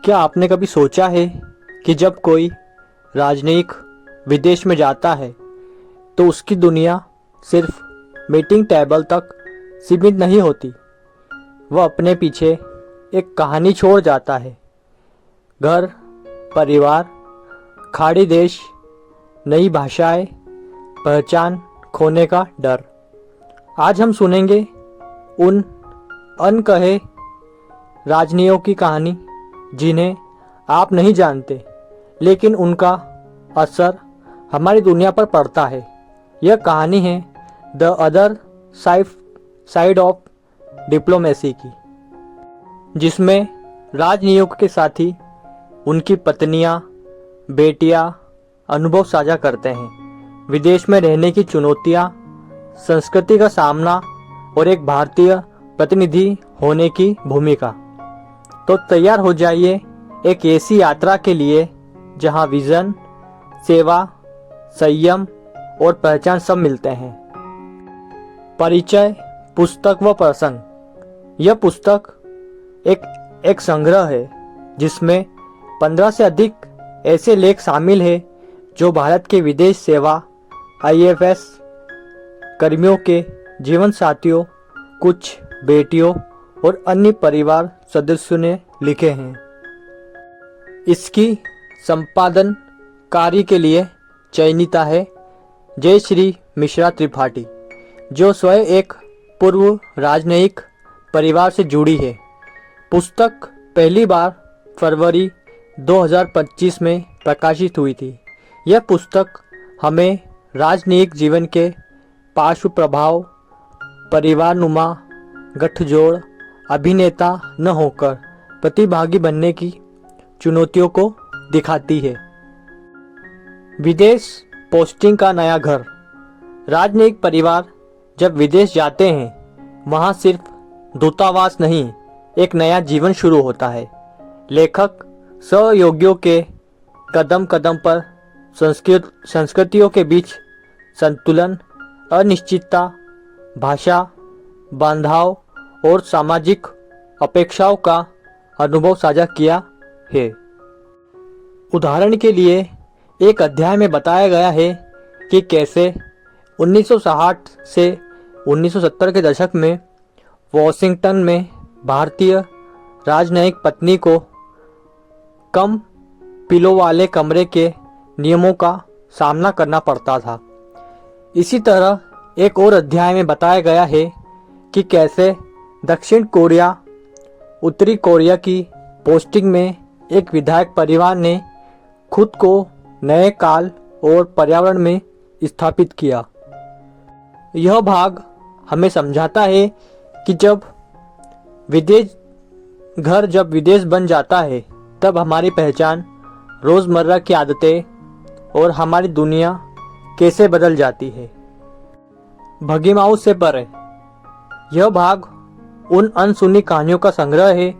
क्या आपने कभी सोचा है कि जब कोई राजनयिक विदेश में जाता है तो उसकी दुनिया सिर्फ मीटिंग टेबल तक सीमित नहीं होती। वह अपने पीछे एक कहानी छोड़ जाता है। घर, परिवार, खाड़ी देश, नई भाषाएं, पहचान खोने का डर। आज हम सुनेंगे उन अनकहे राजनयिकों की कहानी जिन्हें आप नहीं जानते, लेकिन उनका असर हमारी दुनिया पर पड़ता है। यह कहानी है the other side of diplomacy की, जिसमें राजनयिकों के साथी, उनकी पत्नियां, बेटियां अनुभव साझा करते हैं। विदेश में रहने की चुनौतियां, संस्कृति का सामना और एक भारतीय प्रतिनिधि होने की भूमिका। तो तैयार हो जाइए एक ऐसी यात्रा के लिए जहां विजन, सेवा, संयम और पहचान सब मिलते हैं। परिचय, पुस्तक व प्रसंग। यह पुस्तक एक संग्रह है जिसमें 15 से अधिक ऐसे लेख शामिल हैं जो भारत के विदेश सेवा IFS कर्मियों के जीवन साथियों, कुछ बेटियों और अन्य परिवार सदस्यों ने लिखे हैं। इसकी संपादन कार्य के लिए चयनिता है जयश्री मिश्रा त्रिपाठी, जो स्वयं एक पूर्व राजनयिक परिवार से जुड़ी है। पुस्तक पहली बार फरवरी 2025 में प्रकाशित हुई थी। यह पुस्तक हमें राजनयिक जीवन के पार्श्व प्रभाव, परिवारनुमा गठजोड़, अभिनेता न होकर प्रतिभागी बनने की चुनौतियों को दिखाती है। विदेश पोस्टिंग का नया घर। राजनयिक परिवार जब विदेश जाते हैं, वहां सिर्फ दूतावास नहीं, एक नया जीवन शुरू होता है। लेखक सहयोगियों के कदम कदम पर संस्कृतियों के बीच संतुलन, अनिश्चितता, भाषा, बांधाव और सामाजिक अपेक्षाओं का अनुभव साझा किया है। उदाहरण के लिए एक अध्याय में बताया गया है कि कैसे 1960 से 1970 के दशक में वॉशिंगटन में भारतीय राजनयिक पत्नी को कम पिलो वाले कमरे के नियमों का सामना करना पड़ता था। इसी तरह एक और अध्याय में बताया गया है कि कैसे दक्षिण कोरिया, उत्तरी कोरिया की पोस्टिंग में एक विधायक परिवार ने खुद को नए काल और पर्यावरण में स्थापित किया। यह भाग हमें समझाता है कि जब विदेश बन जाता है, तब हमारी पहचान, रोज़मर्रा की आदतें और हमारी दुनिया कैसे बदल जाती है। भगीमाऊ से परे। यह भाग उन अनसुनी कहानियों का संग्रह है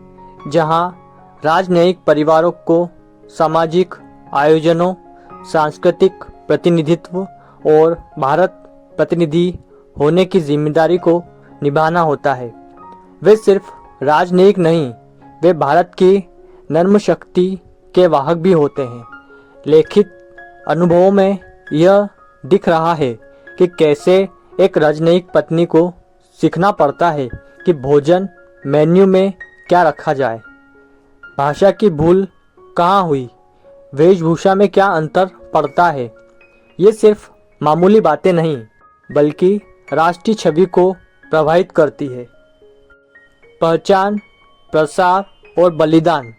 जहां राजनयिक परिवारों को सामाजिक आयोजनों, सांस्कृतिक प्रतिनिधित्व और भारत प्रतिनिधि होने की जिम्मेदारी को निभाना होता है। वे सिर्फ राजनयिक नहीं, वे भारत की नर्म शक्ति के वाहक भी होते हैं। लिखित अनुभवों में यह दिख रहा है कि कैसे एक राजनयिक पत्नी को सीखना पड़ता है कि भोजन मेन्यू में क्या रखा जाए, भाषा की भूल कहाँ हुई, वेशभूषा में क्या अंतर पड़ता है। ये सिर्फ मामूली बातें नहीं, बल्कि राष्ट्रीय छवि को प्रभावित करती है। पहचान, प्रसार और बलिदान।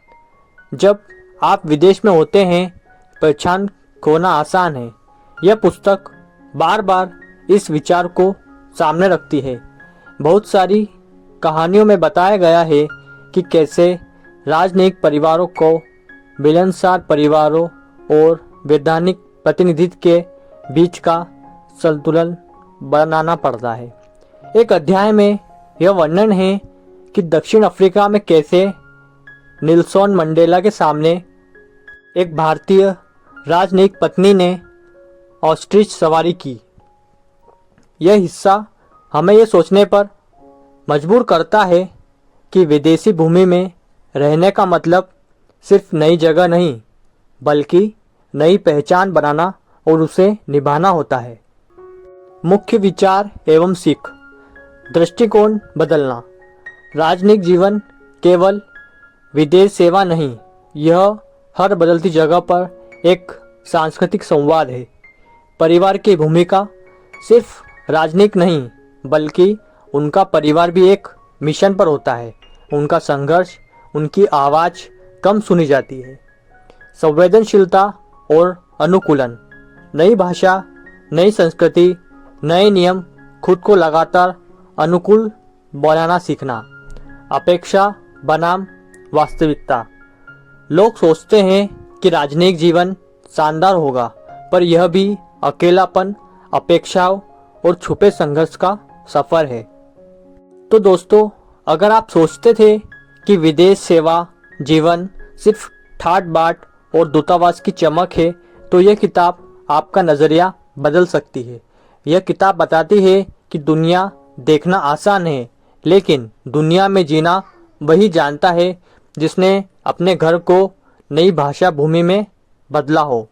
जब आप विदेश में होते हैं, पहचान खोना आसान है। यह पुस्तक बार बार इस विचार को सामने रखती है। बहुत सारी कहानियों में बताया गया है कि कैसे राजनयिक परिवारों को मिलनसार परिवारों और वैधानिक प्रतिनिधित्व के बीच का संतुलन बनाना पड़ता है। एक अध्याय में यह वर्णन है कि दक्षिण अफ्रीका में कैसे नेल्सन मंडेला के सामने एक भारतीय राजनयिक पत्नी ने ऑस्ट्रिच सवारी की। यह हिस्सा हमें यह सोचने पर मजबूर करता है कि विदेशी भूमि में रहने का मतलब सिर्फ नई जगह नहीं बल्कि नई पहचान बनाना और उसे निभाना होता है। मुख्य विचार एवं सीख। दृष्टिकोण बदलना। राजनयिक जीवन केवल विदेश सेवा नहीं, यह हर बदलती जगह पर एक सांस्कृतिक संवाद है। परिवार की भूमिका सिर्फ राजनयिक नहीं बल्कि उनका परिवार भी एक मिशन पर होता है। उनका संघर्ष, उनकी आवाज़ कम सुनी जाती है। संवेदनशीलता और अनुकूलन। नई भाषा, नई संस्कृति, नए नियम, खुद को लगातार अनुकूल बनाना सीखना। अपेक्षा बनाम वास्तविकता। लोग सोचते हैं कि राजनयिक जीवन शानदार होगा, पर यह भी अकेलापन, अपेक्षाओं और छुपे संघर्ष का सफ़र है। तो दोस्तों, अगर आप सोचते थे कि विदेश सेवा जीवन सिर्फ ठाट बाट और दूतावास की चमक है, तो यह किताब आपका नज़रिया बदल सकती है। यह किताब बताती है कि दुनिया देखना आसान है, लेकिन दुनिया में जीना वही जानता है जिसने अपने घर को नई भाषा भूमि में बदला हो।